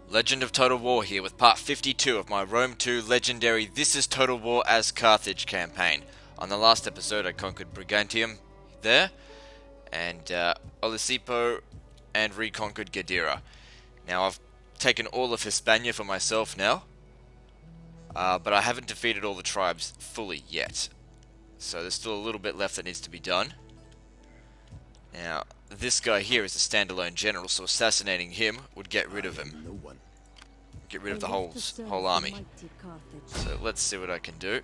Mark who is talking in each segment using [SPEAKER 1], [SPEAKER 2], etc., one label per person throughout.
[SPEAKER 1] Legend of Total War here with part 52 of my Rome 2 legendary This is Total War as Carthage campaign. On the last episode I conquered Brigantium there, and Olisipo, and reconquered Gadira. Now I've taken all of Hispania for myself now, but I haven't defeated all the tribes fully yet. So there's still a little bit left that needs to be done. Now, this guy here is a standalone general, so assassinating him would get rid of him. Get rid of the whole army. So let's see what I can do.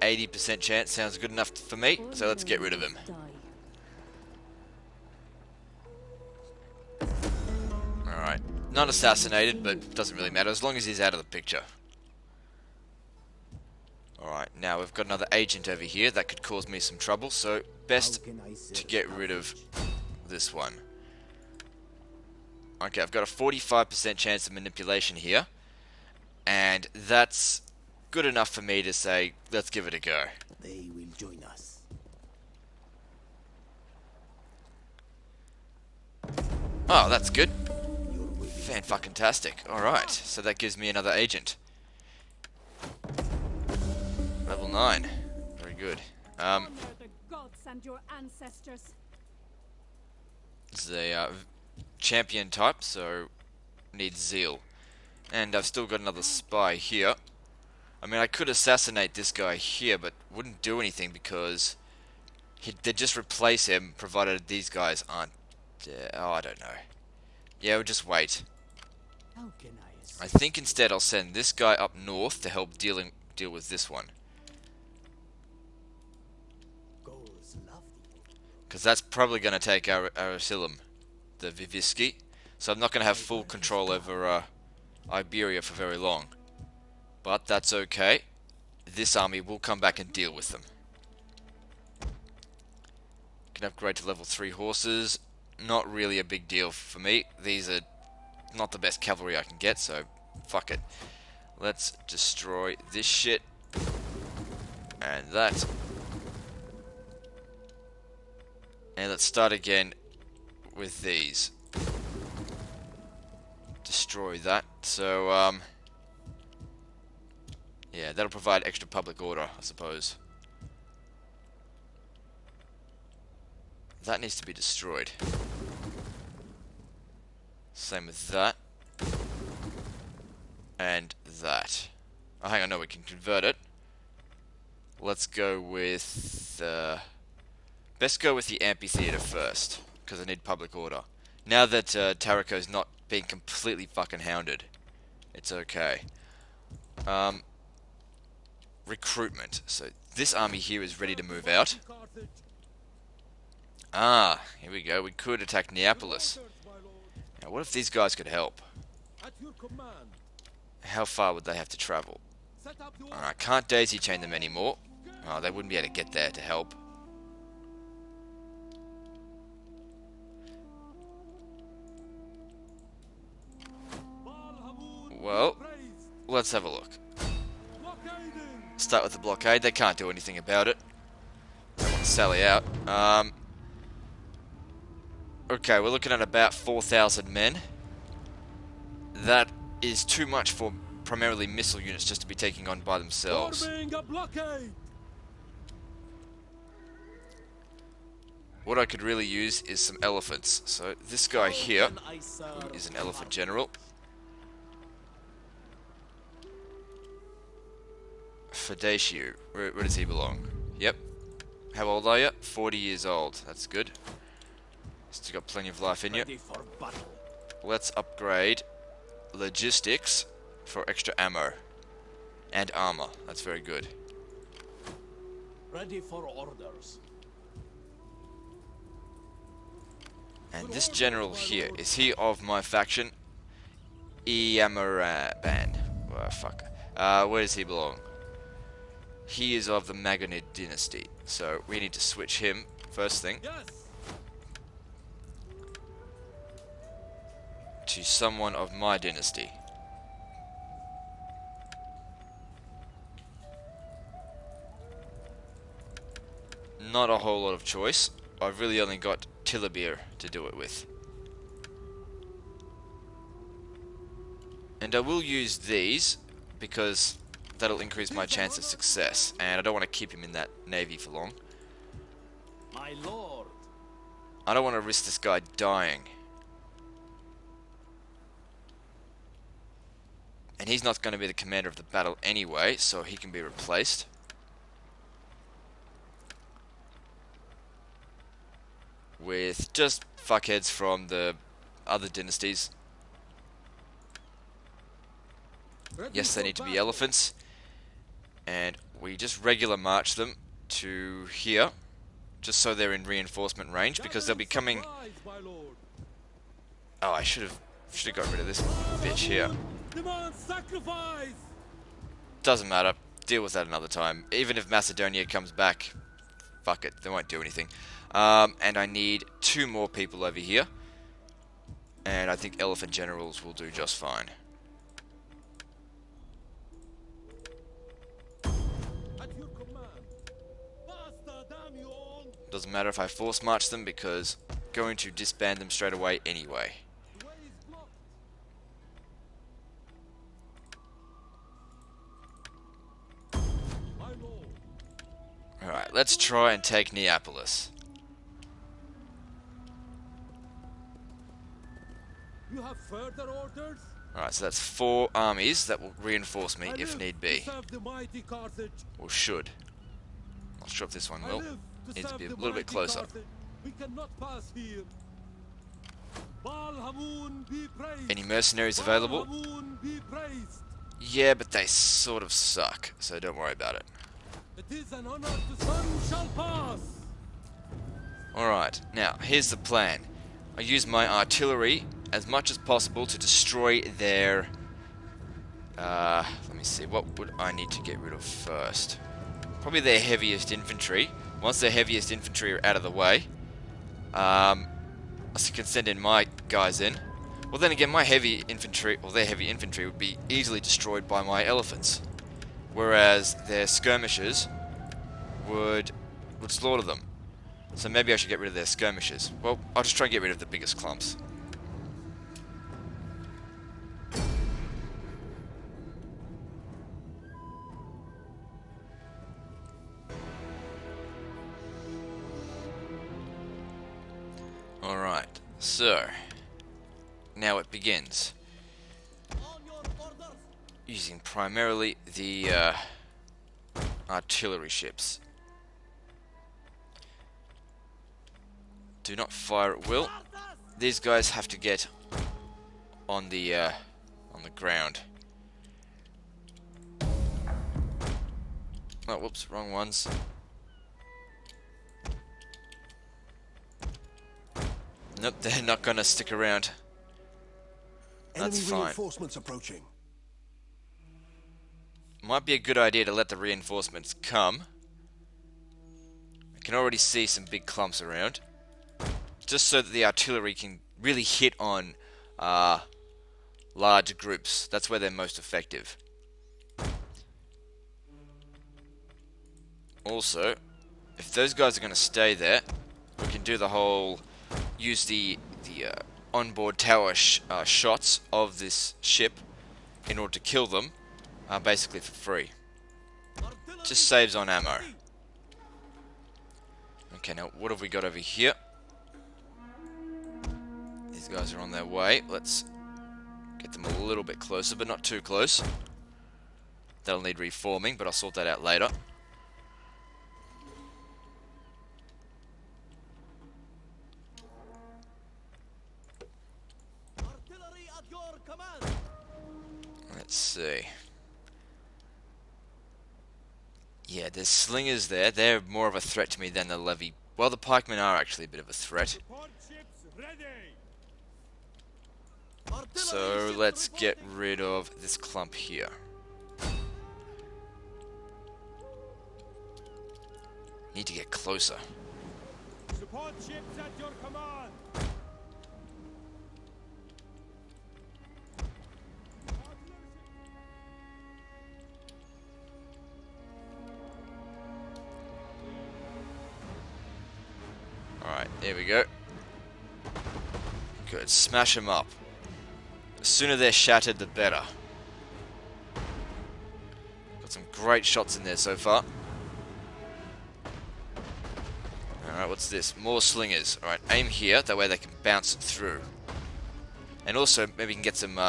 [SPEAKER 1] 80% chance sounds good enough for me, so let's get rid of him. Alright, not assassinated, but doesn't really matter as long as he's out of the picture. Alright, now we've got another agent over here that could cause me some trouble, so best to get rid of this one. Okay, I've got a 45% chance of manipulation here, and that's good enough for me to say, let's give it a go.
[SPEAKER 2] They will join us.
[SPEAKER 1] Oh, that's good. Fan-fucking-tastic. Alright, so that gives me another agent. Level 9. Very good. This is a champion type, so needs zeal. And I've still got another spy here. I mean, I could assassinate this guy here, but wouldn't do anything because they'd just replace him, provided these guys aren't... oh, I don't know. Yeah, we'll just wait. I think instead I'll send this guy up north to help deal with this one. Because that's probably going to take Arasilum, the Vivisci. So I'm not going to have full control over Iberia for very long. But that's okay. This army will come back and deal with them. Can upgrade to level 3 horses. Not really a big deal for me. These are not the best cavalry I can get, so fuck it. Let's destroy this shit. And that. And let's start again with these. Destroy that. So, yeah, that'll provide extra public order, I suppose. That needs to be destroyed. Same with that. And that. Oh, hang on, no, we can convert it. Let's go with... best go with the amphitheater first, because I need public order. Now that Tarraco's not being completely fucking hounded, it's okay. Recruitment. So this army here is ready to move out. Ah, here we go. We could attack Neapolis. Now, what if these guys could help? How far would they have to travel? I can't daisy chain them anymore. Oh, they wouldn't be able to get there to help. Well, let's have a look. Start with the blockade. They can't do anything about it. They want to sally out. Okay, we're looking at about 4,000 men. That is too much for primarily missile units just to be taking on by themselves. What I could really use is some elephants. So this guy here, who is an elephant general. Fedatiou, where does he belong? Yep. How old are you? 40 years old. That's good. Still got plenty of life in you. Let's upgrade logistics for extra ammo and armor. That's very good.
[SPEAKER 2] Ready for orders.
[SPEAKER 1] And this general here, is he of my faction? Iamaraban. Oh, fuck. Where does he belong? He is of the Magonid dynasty, so we need to switch him first thing to someone of my dynasty. Not a whole lot of choice. I've really only got Tilabir to do it with. And I will use these because that'll increase my chance of success, and I don't want to keep him in that navy for long.
[SPEAKER 2] My lord.
[SPEAKER 1] I don't want to risk this guy dying. And he's not going to be the commander of the battle anyway, so he can be replaced. With just fuckheads from the other dynasties. Yes, they need to be elephants. And we just regular march them to here. Just so they're in reinforcement range, because they'll be coming... Oh, I should have got rid of this bitch here. Doesn't matter. Deal with that another time. Even if Macedonia comes back, fuck it, they won't do anything. And I need 2 more people over here. And I think elephant generals will do just fine. Doesn't matter if I force march them, because I'm going to disband them straight away anyway. Alright, let's try and take Neapolis.
[SPEAKER 3] You have further orders?
[SPEAKER 1] Alright, so that's 4 armies that will reinforce me if need be. Or should. Not sure if this one will. Needs to be a little bit closer.
[SPEAKER 3] We cannot pass here.
[SPEAKER 1] Any mercenaries available? Yeah, but they sort of suck, so don't worry about it.
[SPEAKER 3] It is an honor the sun shall pass.
[SPEAKER 1] Alright, now here's the plan. I use my artillery as much as possible to destroy their... let me see, what would I need to get rid of first? Probably their heaviest infantry. Once their heaviest infantry are out of the way, I can send in my guys in. Well, then again, my heavy infantry, or their heavy infantry, would be easily destroyed by my elephants, whereas their skirmishers would slaughter them. So maybe I should get rid of their skirmishers. Well, I'll just try and get rid of the biggest clumps. Alright, so now it begins. Using primarily the artillery ships. Do not fire at will. These guys have to get on the ground. Oh, whoops, wrong ones. Nope, they're not gonna stick around. That's
[SPEAKER 2] Enemy
[SPEAKER 1] fine.
[SPEAKER 2] reinforcements approaching.
[SPEAKER 1] Might be a good idea to let the reinforcements come. I can already see some big clumps around. Just so that the artillery can really hit on large groups. That's where they're most effective. Also, if those guys are going to stay there, we can do the whole... use the onboard tower shots of this ship in order to kill them, basically for free. Just saves on ammo. Okay, now what have we got over here? These guys are on their way. Let's get them a little bit closer, but not too close. That'll need reforming, but I'll sort that out later. Let's see. Yeah, there's slingers there. They're more of a threat to me than the levy. Well, the pikemen are actually a bit of a threat. So let's get rid of this clump here. Need to get closer.
[SPEAKER 3] Support ships at your command.
[SPEAKER 1] Alright, there we go. Good, smash them up. The sooner they're shattered, the better. Got some great shots in there so far. Alright, what's this? More slingers. Alright, aim here, that way they can bounce through. And also, maybe we can get some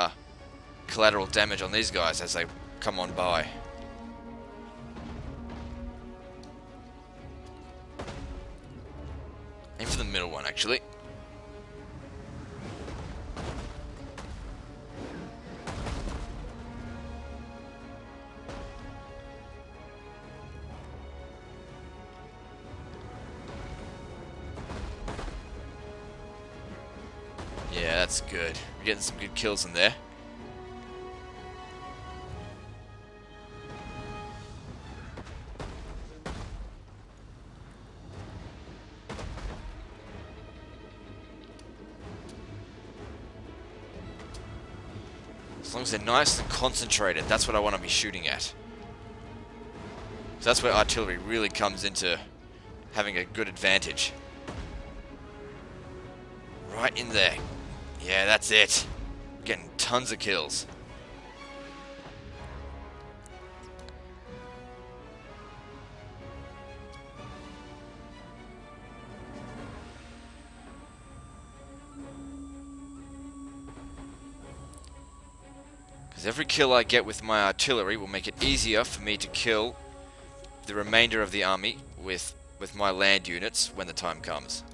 [SPEAKER 1] collateral damage on these guys as they come on by. Aim for the middle one, actually. Yeah, that's good. We're getting some good kills in there. As long as they're nice and concentrated, that's what I want to be shooting at. So that's where artillery really comes into having a good advantage. Right in there. Yeah, that's it. Getting tons of kills. Because every kill I get with my artillery will make it easier for me to kill the remainder of the army with my land units when the time comes.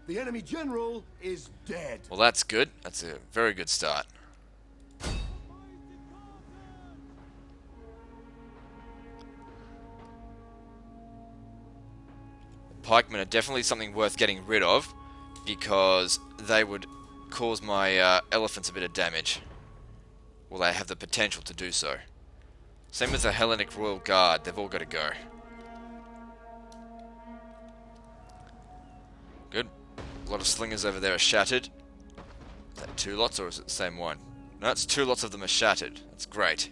[SPEAKER 2] The enemy general is dead.
[SPEAKER 1] Well, that's good. That's a very good start. Pikemen are definitely something worth getting rid of because they would cause my elephants a bit of damage. Well, they have the potential to do so. Same with the Hellenic Royal Guard. They've all got to go. Good. A lot of slingers over there are shattered. Is that 2 lots or is it the same one? No, it's 2 lots of them are shattered. That's great.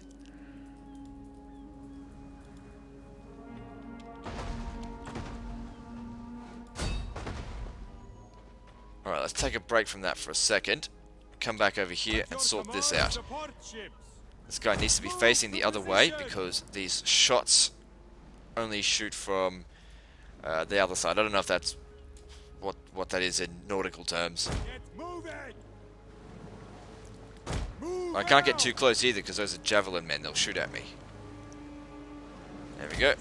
[SPEAKER 1] Alright, let's take a break from that for a second. Come back over here and sort this out. This guy needs to be facing the other way because these shots only shoot from the other side. I don't know if that's what that is in nautical terms. I can't get too close either because those are javelin men. They'll shoot at me. There we go.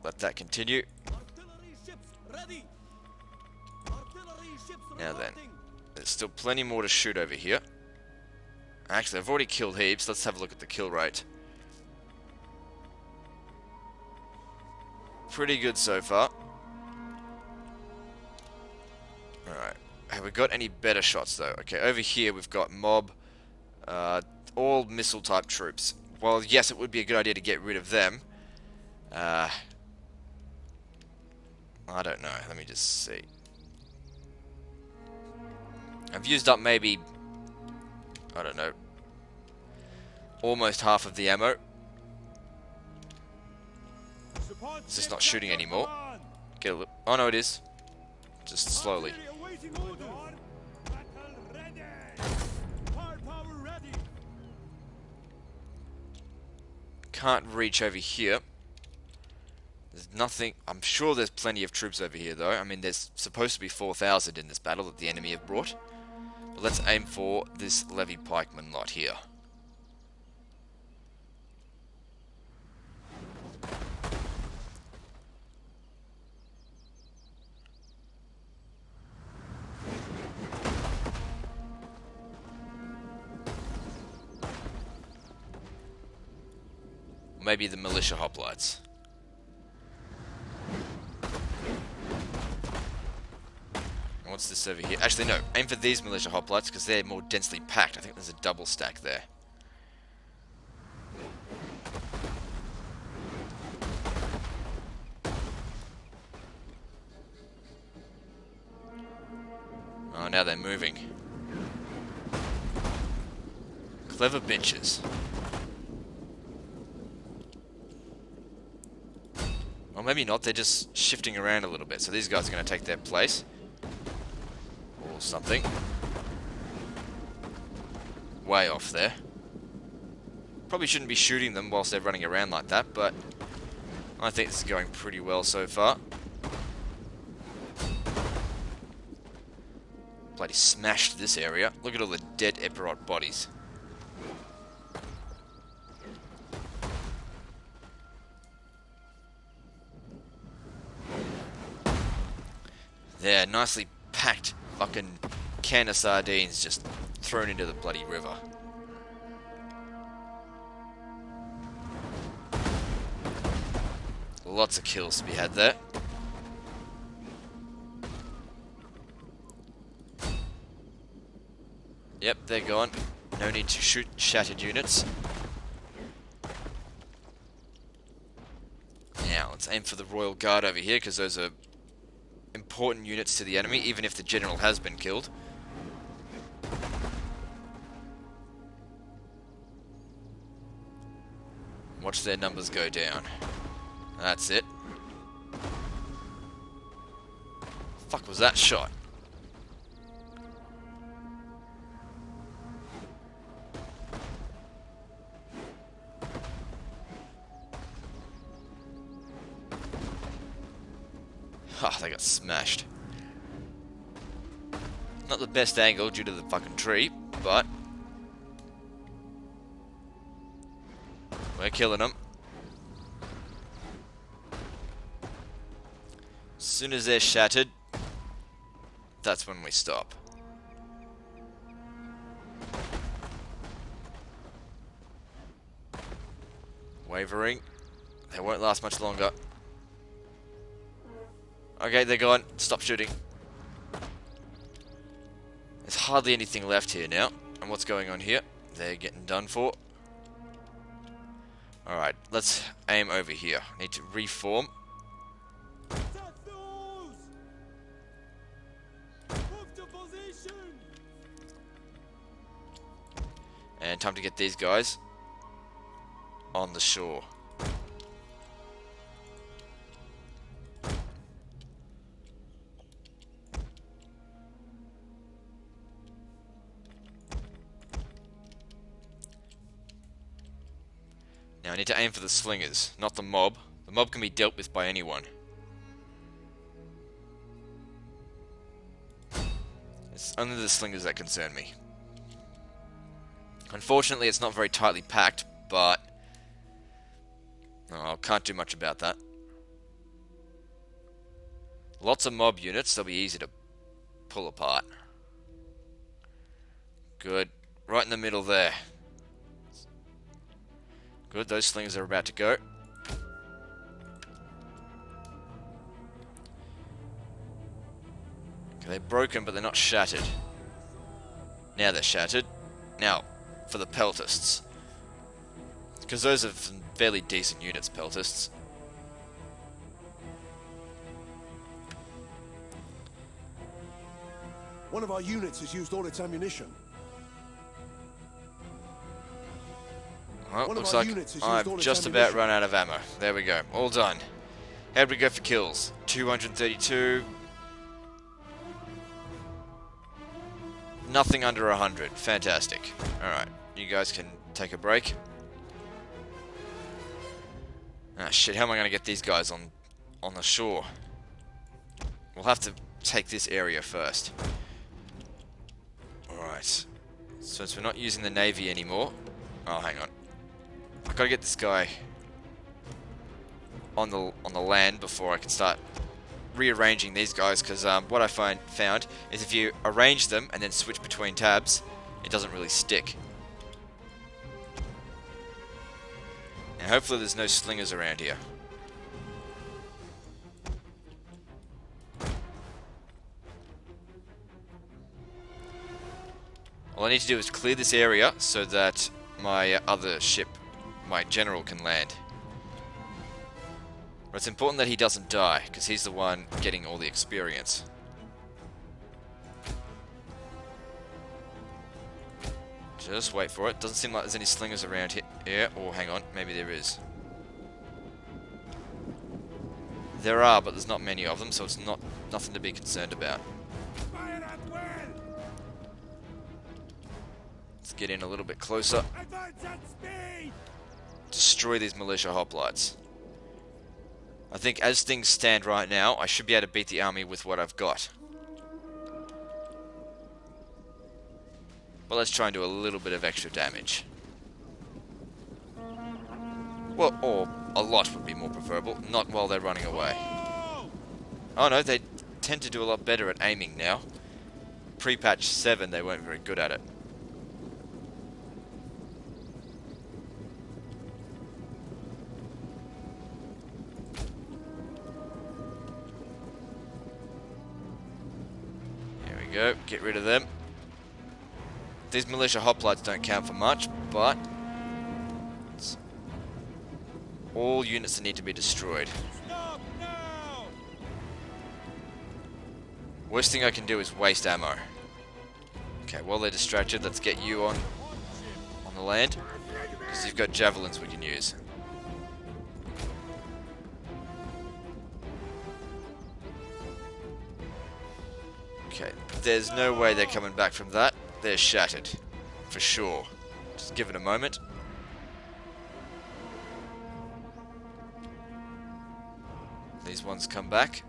[SPEAKER 1] Let that continue. Now then, there's still plenty more to shoot over here. Actually, I've already killed heaps. Let's have a look at the kill rate. Pretty good so far. Alright. Have we got any better shots though? Okay, over here we've got mob, all missile type troops. Well, yes, it would be a good idea to get rid of them. I don't know. Let me just see. I've used up maybe, I don't know, almost half of the ammo. It's just not shooting anymore. Get a look. Oh no, it is. Just slowly. Can't reach over here. There's nothing. I'm sure there's plenty of troops over here though. I mean, there's supposed to be 4,000 in this battle that the enemy have brought. But let's aim for this levy pikeman lot here. Maybe the militia hoplites. What's this over here? Actually, no. Aim for these militia hoplites because they're more densely packed. I think there's a double stack there. Oh, now they're moving. Clever bitches. Well, maybe not. They're just shifting around a little bit. So these guys are going to take their place. Or something. Way off there. Probably shouldn't be shooting them whilst they're running around like that, but I think this is going pretty well so far. Bloody smashed this area. Look at all the dead Epirot bodies. There, nicely packed fucking can of sardines just thrown into the bloody river. Lots of kills to be had there. Yep, they're gone. No need to shoot shattered units. Now, let's aim for the Royal Guard over here, because those are important units to the enemy, even if the general has been killed. Watch their numbers go down. That's it. Fuck was that shot? Ah, they got smashed. Not the best angle due to the fucking tree, but we're killing them. As soon as they're shattered, that's when we stop. Wavering. They won't last much longer. Okay, they're gone. Stop shooting. There's hardly anything left here now. And what's going on here? They're getting done for. Alright, let's aim over here. Need to reform.
[SPEAKER 3] Attack those! Move to position!
[SPEAKER 1] And time to get these guys on the shore. Now I need to aim for the slingers, not the mob. The mob can be dealt with by anyone. It's only the slingers that concern me. Unfortunately, it's not very tightly packed, but I can't do much about that. Lots of mob units, they'll be easy to pull apart. Good. Right in the middle there. Good, those slingers are about to go. Okay, they're broken, but they're not shattered. Now they're shattered. Now, for the peltists. Because those are some fairly decent units, peltists.
[SPEAKER 2] One of our units has used all its ammunition.
[SPEAKER 1] Well, looks like I've just about run out of ammo. There we go. All done. How'd we go for kills? 232. Nothing under 100. Fantastic. Alright, you guys can take a break. Ah, shit, how am I going to get these guys on the shore? We'll have to take this area first. Alright. So since we're not using the navy anymore... Oh, hang on. I've got to get this guy on the land before I can start rearranging these guys, because what I found is if you arrange them and then switch between tabs, it doesn't really stick. And hopefully there's no slingers around here. All I need to do is clear this area so that my other ship, my general, can land. But it's important that he doesn't die, because he's the one getting all the experience. Just wait for it. Doesn't seem like there's any slingers around here. Oh, hang on. Maybe there is. There are, but there's not many of them, so it's nothing to be concerned about.
[SPEAKER 3] Fire at will!
[SPEAKER 1] Let's get in a little bit closer.
[SPEAKER 3] Advance at speed!
[SPEAKER 1] Destroy these militia hoplites. I think as things stand right now, I should be able to beat the army with what I've got. But let's try and do a little bit of extra damage. Well, or a lot would be more preferable, not while they're running away. Oh no, they tend to do a lot better at aiming now. Pre-patch 7, they weren't very good at it. There we go, get rid of them. These militia hoplites don't count for much, but it's all units that need to be destroyed.
[SPEAKER 3] Stop now!
[SPEAKER 1] Worst thing I can do is waste ammo. Okay, while they're distracted, let's get you on the land, because you've got javelins we can use. Okay, there's no way they're coming back from that. They're shattered, for sure. Just give it a moment. These ones come back.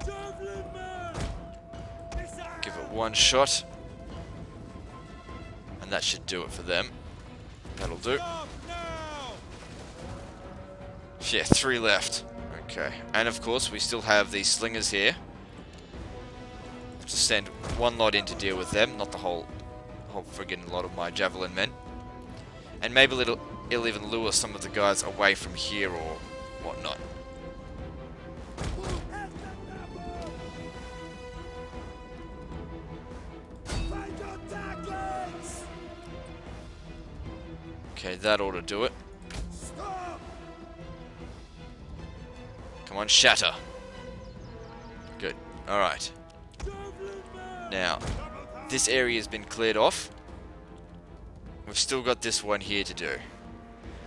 [SPEAKER 3] Javelin man!
[SPEAKER 1] Give it one shot. And that should do it for them. That'll do.
[SPEAKER 3] Stop now!
[SPEAKER 1] Yeah, 3 left. Okay. And of course, we still have these slingers here. Just send one lot in to deal with them, not the whole friggin' lot of my javelin men. And maybe it'll even lure some of the guys away from here or whatnot.
[SPEAKER 3] Find your tactics!
[SPEAKER 1] Okay, that ought to do it.
[SPEAKER 3] Stop!
[SPEAKER 1] Come on, shatter. Good. Alright.
[SPEAKER 3] Javelin man!
[SPEAKER 1] Now, this area has been cleared off. We've still got this one here to do.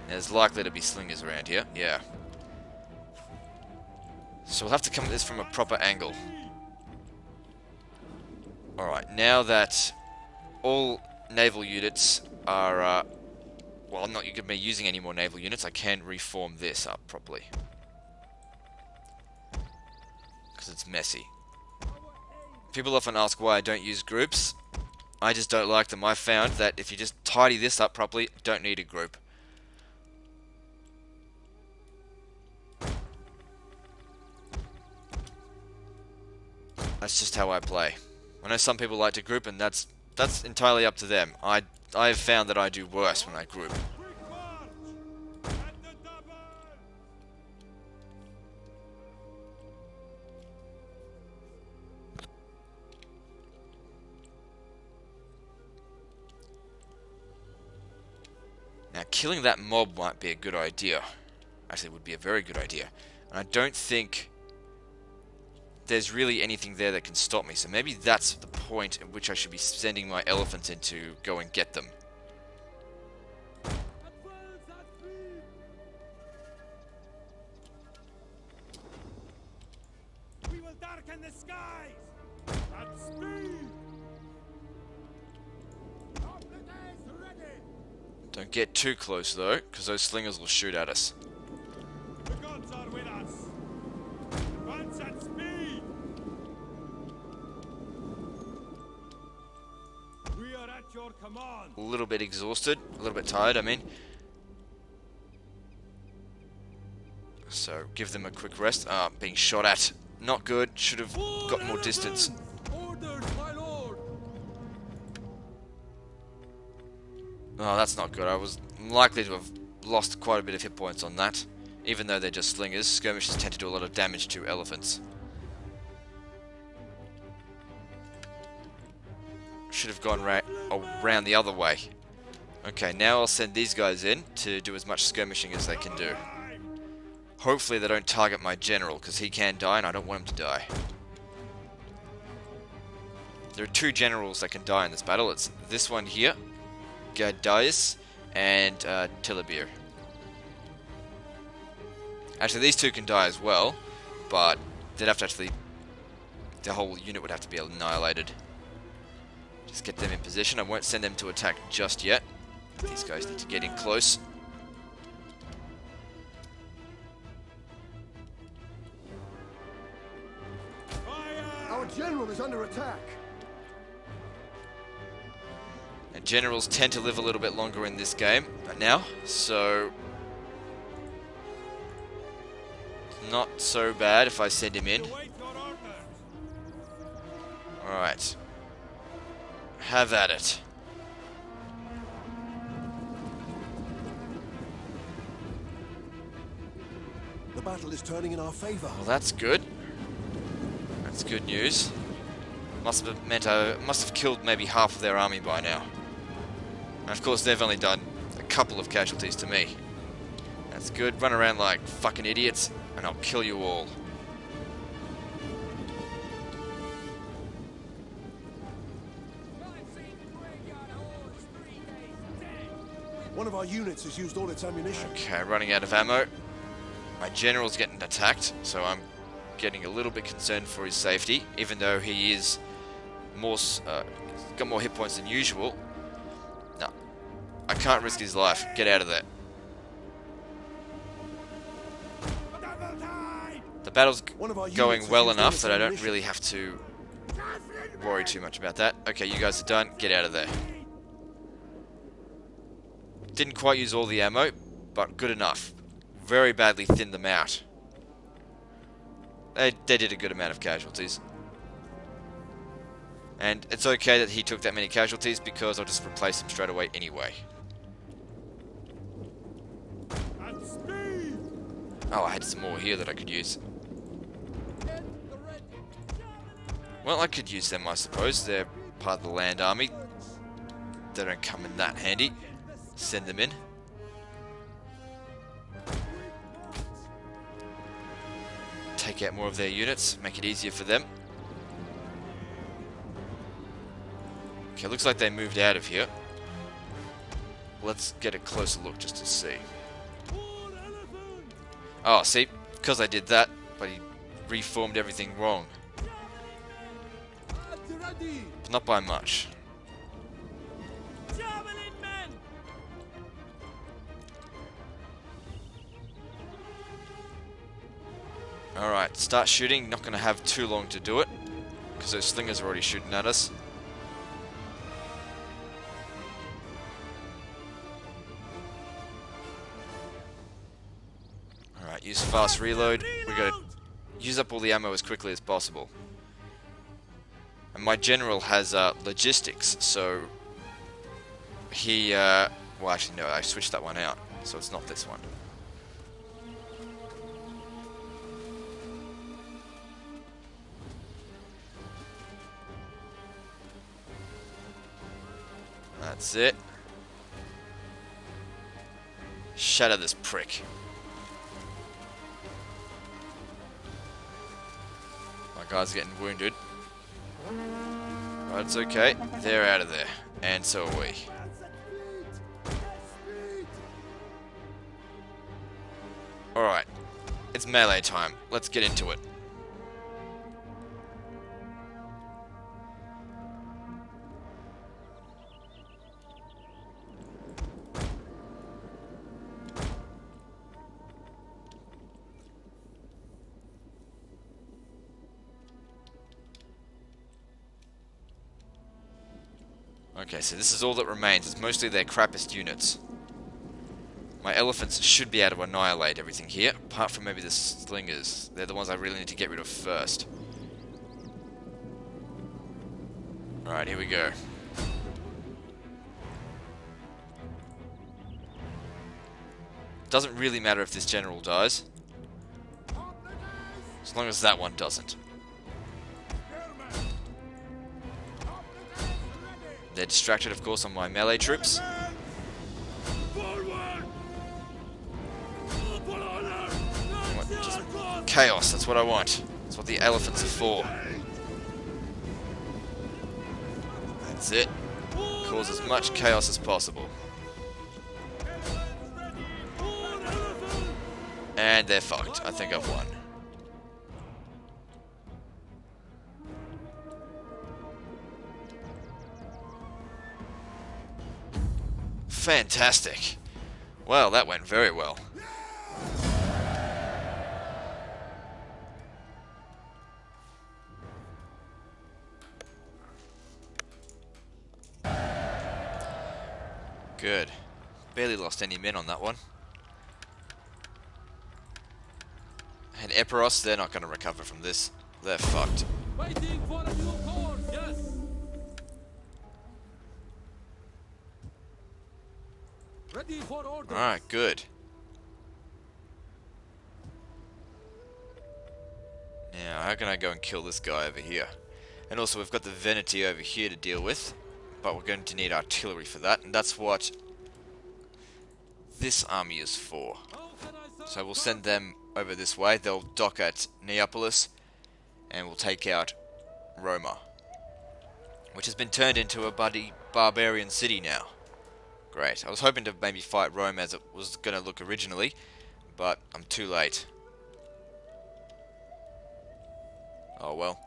[SPEAKER 1] There's likely to be slingers around here. Yeah. So we'll have to come at this from a proper angle. Alright, now that all naval units are... well, I'm not going to be using any more naval units. I can reform this up properly. Because it's messy. People often ask why I don't use groups. I just don't like them. I found that if you just tidy this up properly, you don't need a group. That's just how I play. I know some people like to group, and that's entirely up to them. I've found that I do worse when I group.
[SPEAKER 3] Quick march! At the double!
[SPEAKER 1] Now, killing that mob might be a good idea. Actually, it would be a very good idea. And I don't think there's really anything there that can stop me. So maybe that's the point at which I should be sending my elephants in to go and get them.
[SPEAKER 3] Advance at speed! We will darken the skies! At speed! Completers ready!
[SPEAKER 1] Don't get too close though, because those slingers will shoot at us.
[SPEAKER 3] The gods are with us! Advance at speed! We are at your command!
[SPEAKER 1] A little bit exhausted, a little bit tired, I mean. So, give them a quick rest. Being shot at. Not good, should have got more distance.
[SPEAKER 3] Orders, my lord!
[SPEAKER 1] Oh, that's not good. I was likely to have lost quite a bit of hit points on that. Even though they're just slingers, skirmishers tend to do a lot of damage to elephants. Should have gone around the other way. Okay, now I'll send these guys in to do as much skirmishing as they can do. Hopefully they don't target my general, because he can die and I don't want him to die. There are two generals that can die in this battle. It's this one here, Gaius, and Tilibir. Actually, these two can die as well, but they'd have to actually... the whole unit would have to be annihilated. Just get them in position. I won't send them to attack just yet. These guys need to get in close.
[SPEAKER 2] Our general is under attack.
[SPEAKER 1] And generals tend to live a little bit longer in this game now, so it's not so bad if I send him in. Alright. Have at it.
[SPEAKER 2] The battle is turning in our favor.
[SPEAKER 1] Well, that's good. That's good news. Must have meant I must have killed maybe half of their army by now. And of course, they've only done a couple of casualties to me. That's good. Run around like fucking idiots, and I'll kill you all.
[SPEAKER 2] One of our units has used all its ammunition.
[SPEAKER 1] Okay, running out of ammo. My general's getting attacked, so I'm getting a little bit concerned for his safety, even though he is more got more hit points than usual. No, I can't risk his life. Get out of there. The battle's going well enough that I don't really have to worry too much about that. Okay, you guys are done. Get out of there. Didn't quite use all the ammo, but good enough. Very badly thinned them out. They did a good amount of casualties. And it's okay that he took that many casualties because I'll just replace him straight away anyway. Oh, I had some more here that I could use. Well, I could use them, I suppose. They're part of the land army. They don't come in that handy. Send them in. Take out more of their units, make it easier for them. Okay, looks like they moved out of here. Let's get a closer look just to see. Oh, see, because I did that, but he reformed everything wrong. But not by much. Alright, start shooting. Not going to have too long to do it, because those slingers are already shooting at us. Alright, use fast reload. We got to use up all the ammo as quickly as possible. And my general has logistics, so he... well, actually, no, I switched that one out, so it's not this one. That's it. Shatter this prick. My guy's getting wounded. But it's okay. They're out of there. And so are we. Alright. It's melee time. Let's get into it. Okay, so this is all that remains. It's mostly their crappiest units. My elephants should be able to annihilate everything here, apart from maybe the slingers. They're the ones I really need to get rid of first. Alright, here we go. Doesn't really matter if this general dies, as long as that one doesn't. They're distracted, of course, on my melee troops. Just chaos, that's what I want. That's what the elephants are for. That's it. Cause as much chaos as possible. And they're fucked. I think I've won. Fantastic. Well, that went very well. Good. Barely lost any men on that one. And Epiros, they're not going to recover from this. They're fucked.
[SPEAKER 3] Waiting for a new course, yes. Ready for orders.
[SPEAKER 1] Alright, good. Now, how can I go and kill this guy over here? And also, we've got the Veneti over here to deal with. But we're going to need artillery for that. And that's what this army is for. So we'll send them over this way. They'll dock at Neapolis. And we'll take out Roma. Which has been turned into a bloody barbarian city now. Great. I was hoping to maybe fight Rome as it was going to look originally. But I'm too late. Oh well.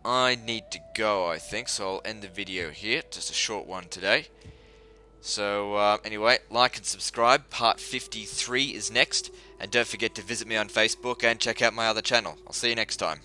[SPEAKER 1] I need to go, I think, so I'll end the video here. Just a short one today. So, anyway, like and subscribe. Part 53 is next. And don't forget to visit me on Facebook and check out my other channel. I'll see you next time.